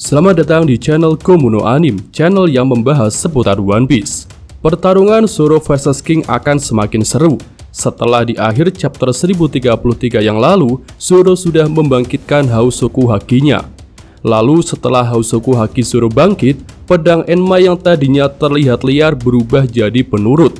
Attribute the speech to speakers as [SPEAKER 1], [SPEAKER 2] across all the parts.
[SPEAKER 1] Selamat datang di channel Komuno Anime, channel yang membahas seputar One Piece. Pertarungan Zoro vs King akan semakin seru. Setelah di akhir chapter 1033 yang lalu, Zoro sudah membangkitkan Hausoku Haki-nya. Lalu setelah Hausoku Haki Zoro bangkit, pedang Enma yang tadinya terlihat liar berubah jadi penurut.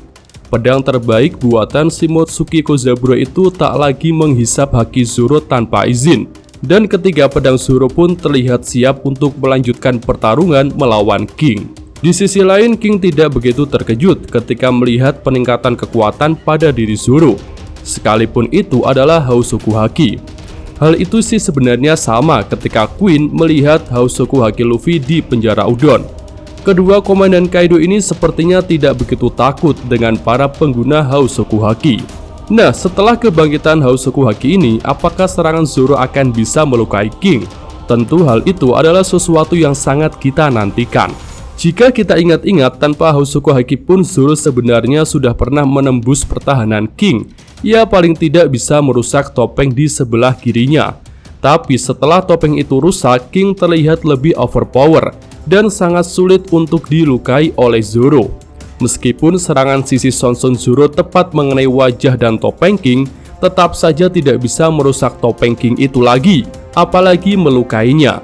[SPEAKER 1] Pedang terbaik buatan Shimotsuki Kozaburo itu tak lagi menghisap Haki Zoro tanpa izin. Dan ketiga pedang Zoro pun terlihat siap untuk melanjutkan pertarungan melawan King. Di sisi lain, King tidak begitu terkejut ketika melihat peningkatan kekuatan pada diri Zoro, sekalipun itu adalah Hausoku Haki. Hal itu sih sebenarnya sama ketika Queen melihat Hausoku Haki Luffy di penjara Udon. Kedua komandan Kaido ini sepertinya tidak begitu takut dengan para pengguna Hausoku Haki. Nah, setelah kebangkitan Hausoku Haki ini, apakah serangan Zoro akan bisa melukai King? Tentu hal itu adalah sesuatu yang sangat kita nantikan. Jika kita ingat-ingat, tanpa Hausoku Haki pun Zoro sebenarnya sudah pernah menembus pertahanan King. Ia paling tidak bisa merusak topeng di sebelah kirinya. Tapi setelah topeng itu rusak, King terlihat lebih overpower dan sangat sulit untuk dilukai oleh Zoro. Meskipun serangan sisi Sonson Zoro tepat mengenai wajah dan topeng King, tetap saja tidak bisa merusak topeng King itu lagi, apalagi melukainya.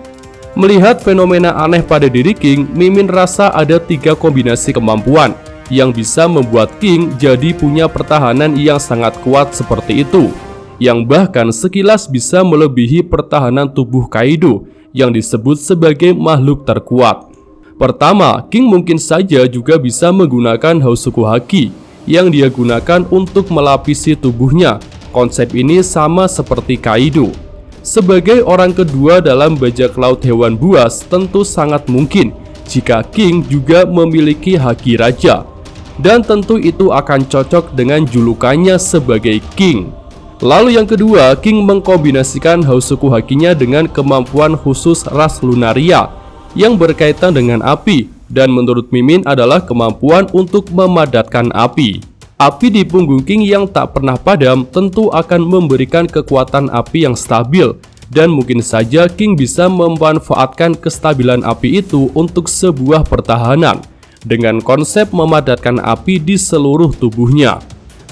[SPEAKER 1] Melihat fenomena aneh pada diri King, Mimin rasa ada 3 kombinasi kemampuan yang bisa membuat King jadi punya pertahanan yang sangat kuat seperti itu, yang bahkan sekilas bisa melebihi pertahanan tubuh Kaido yang disebut sebagai makhluk terkuat. Pertama, King mungkin saja juga bisa menggunakan Hausoku Haki yang dia gunakan untuk melapisi tubuhnya. Konsep ini sama seperti Kaido. Sebagai orang kedua dalam bajak laut hewan buas, tentu sangat mungkin jika King juga memiliki Haki Raja. Dan tentu itu akan cocok dengan julukannya sebagai King. Lalu yang kedua, King mengkombinasikan Hausoku Hakinya dengan kemampuan khusus ras Lunaria yang berkaitan dengan api, dan menurut Mimin adalah kemampuan untuk memadatkan api. Api di punggung King yang tak pernah padam tentu akan memberikan kekuatan api yang stabil, dan mungkin saja King bisa memanfaatkan kestabilan api itu untuk sebuah pertahanan dengan konsep memadatkan api di seluruh tubuhnya.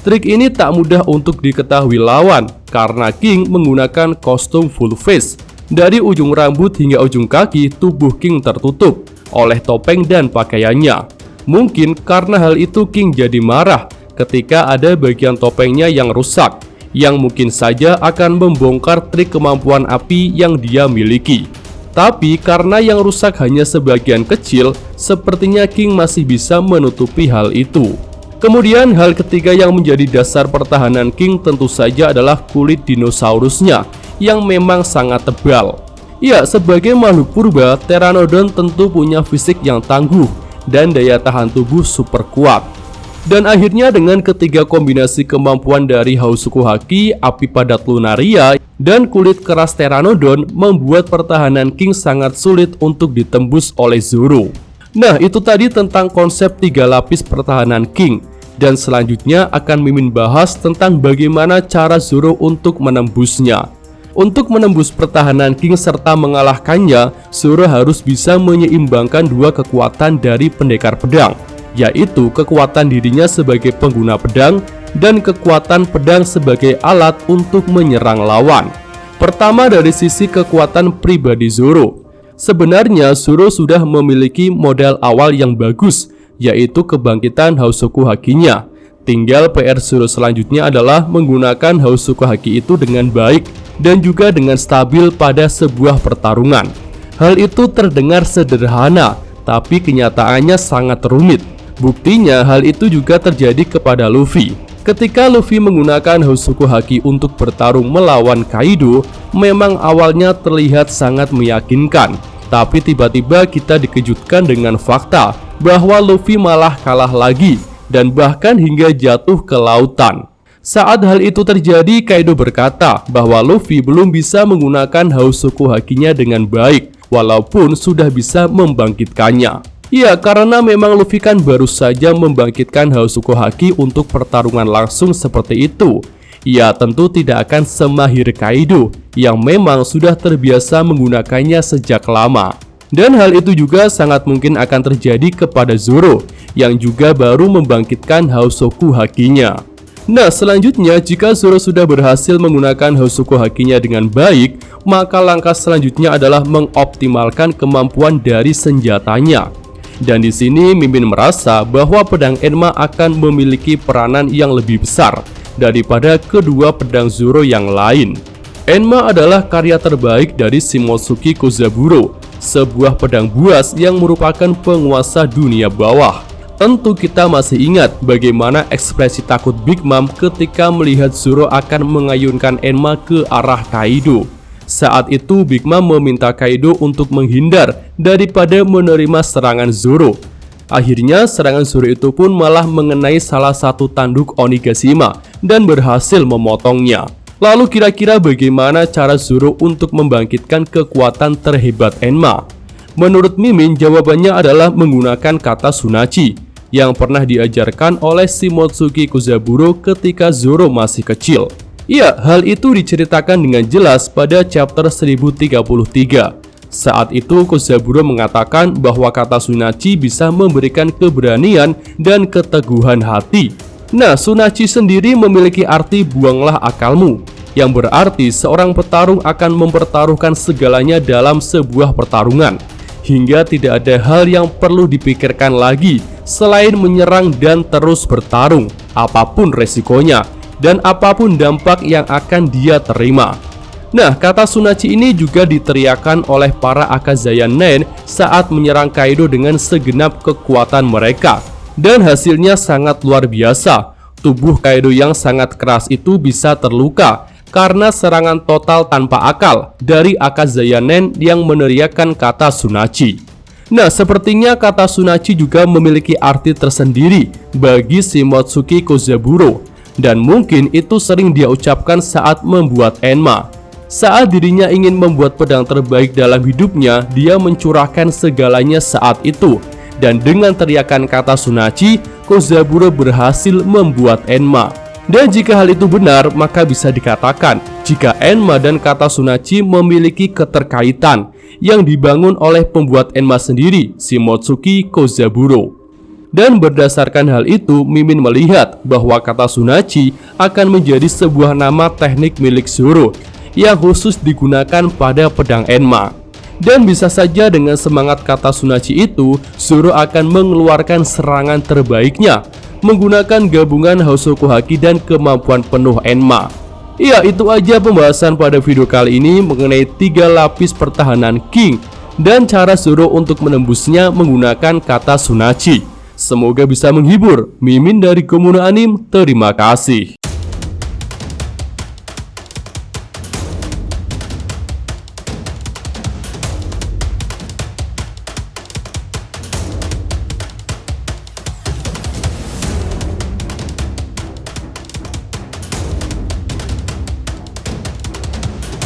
[SPEAKER 1] Trik ini tak mudah untuk diketahui lawan karena King menggunakan kostum full face. Dari ujung rambut hingga ujung kaki, tubuh King tertutup oleh topeng dan pakaiannya. Mungkin karena hal itu King jadi marah ketika ada bagian topengnya yang rusak, yang mungkin saja akan membongkar trik kemampuan api yang dia miliki. Tapi karena yang rusak hanya sebagian kecil, sepertinya King masih bisa menutupi hal itu. Kemudian hal ketiga yang menjadi dasar pertahanan King tentu saja adalah kulit dinosaurusnya yang memang sangat tebal. Ya, sebagai makhluk purba, Pteranodon tentu punya fisik yang tangguh dan daya tahan tubuh super kuat. Dan akhirnya dengan ketiga kombinasi kemampuan dari Hausoku Haki, api padat Lunaria, dan kulit keras Pteranodon membuat pertahanan King sangat sulit untuk ditembus oleh Zoro. Nah, itu tadi tentang konsep 3 lapis pertahanan King. Dan selanjutnya akan Mimin bahas tentang bagaimana cara Zoro untuk menembusnya. Untuk menembus pertahanan King serta mengalahkannya, Zoro harus bisa menyeimbangkan 2 kekuatan dari pendekar pedang, yaitu kekuatan dirinya sebagai pengguna pedang dan kekuatan pedang sebagai alat untuk menyerang lawan. Pertama, dari sisi kekuatan pribadi Zoro. Sebenarnya Zoro sudah memiliki modal awal yang bagus, yaitu kebangkitan Hausoku Hakinya. Tinggal PR Zoro selanjutnya adalah menggunakan Hausoku Haki itu dengan baik dan juga dengan stabil pada sebuah pertarungan. Hal itu terdengar sederhana, tapi kenyataannya sangat rumit. Buktinya hal itu juga terjadi kepada Luffy. Ketika Luffy menggunakan Hausoku Haki untuk bertarung melawan Kaido, memang awalnya terlihat sangat meyakinkan. Tapi tiba-tiba kita dikejutkan dengan fakta bahwa Luffy malah kalah lagi dan bahkan hingga jatuh ke lautan. Saat hal itu terjadi, Kaido berkata bahwa Luffy belum bisa menggunakan Hausoku Hakinya dengan baik, walaupun sudah bisa membangkitkannya. Ya, karena memang Luffy kan baru saja membangkitkan Hausoku Haki untuk pertarungan langsung seperti itu. ia tentu tidak akan semahir Kaido yang memang sudah terbiasa menggunakannya sejak lama. Dan hal itu juga sangat mungkin akan terjadi kepada Zoro yang juga baru membangkitkan Hausoku Hakinya. Nah, selanjutnya jika Zoro sudah berhasil menggunakan Hausoku Hakinya dengan baik, maka langkah selanjutnya adalah mengoptimalkan kemampuan dari senjatanya. Dan di sini Mimin merasa bahwa pedang Enma akan memiliki peranan yang lebih besar daripada kedua pedang Zoro yang lain. Enma adalah karya terbaik dari Shimotsuki Kozaburo, sebuah pedang buas yang merupakan penguasa dunia bawah. Tentu kita masih ingat bagaimana ekspresi takut Big Mom ketika melihat Zoro akan mengayunkan Enma ke arah Kaido. Saat itu Big Mom meminta Kaido untuk menghindar daripada menerima serangan Zoro. Akhirnya serangan Zoro itu pun malah mengenai salah satu tanduk Onigashima dan berhasil memotongnya. Lalu kira-kira bagaimana cara Zoro untuk membangkitkan kekuatan terhebat Enma? Menurut Mimin, jawabannya adalah menggunakan kata Sunachi yang pernah diajarkan oleh Shimotsuki Kozaburo ketika Zoro masih kecil. Ya, hal itu diceritakan dengan jelas pada chapter 1033. Saat itu Kozaburo mengatakan bahwa kata Sunachi bisa memberikan keberanian dan keteguhan hati. Nah, Sunachi sendiri memiliki arti buanglah akalmu, yang berarti seorang petarung akan mempertaruhkan segalanya dalam sebuah pertarungan, hingga tidak ada hal yang perlu dipikirkan lagi selain menyerang dan terus bertarung, apapun resikonya dan apapun dampak yang akan dia terima. Nah, kata Sunachi ini juga diteriakan oleh para Akazaya Nen saat menyerang Kaido dengan segenap kekuatan mereka. Dan hasilnya sangat luar biasa. Tubuh Kaido yang sangat keras itu bisa terluka karena serangan total tanpa akal dari Akazaya Nen yang meneriakkan kata Sunachi. Nah, sepertinya kata Sunachi juga memiliki arti tersendiri bagi Shimotsuki Kozaburo, dan mungkin itu sering dia ucapkan saat membuat Enma. Saat dirinya ingin membuat pedang terbaik dalam hidupnya, dia mencurahkan segalanya saat itu. Dan dengan teriakan kata Sunachi, Kozaburo berhasil membuat Enma. Dan jika hal itu benar, maka bisa dikatakan jika Enma dan kata Sunachi memiliki keterkaitan yang dibangun oleh pembuat Enma sendiri, Shimotsuki Kozaburo. Dan berdasarkan hal itu, Mimin melihat bahwa kata Sunachi akan menjadi sebuah nama teknik milik Zoro yang khusus digunakan pada pedang Enma. Dan bisa saja dengan semangat kata Sunachi itu, Zoro akan mengeluarkan serangan terbaiknya menggunakan gabungan Hausoku Haki dan kemampuan penuh Enma. Ya, itu aja pembahasan pada video kali ini mengenai 3 lapis pertahanan King dan cara Zoro untuk menembusnya menggunakan kata Sunachi. Semoga bisa menghibur. Mimin dari Komuno Anime, terima kasih.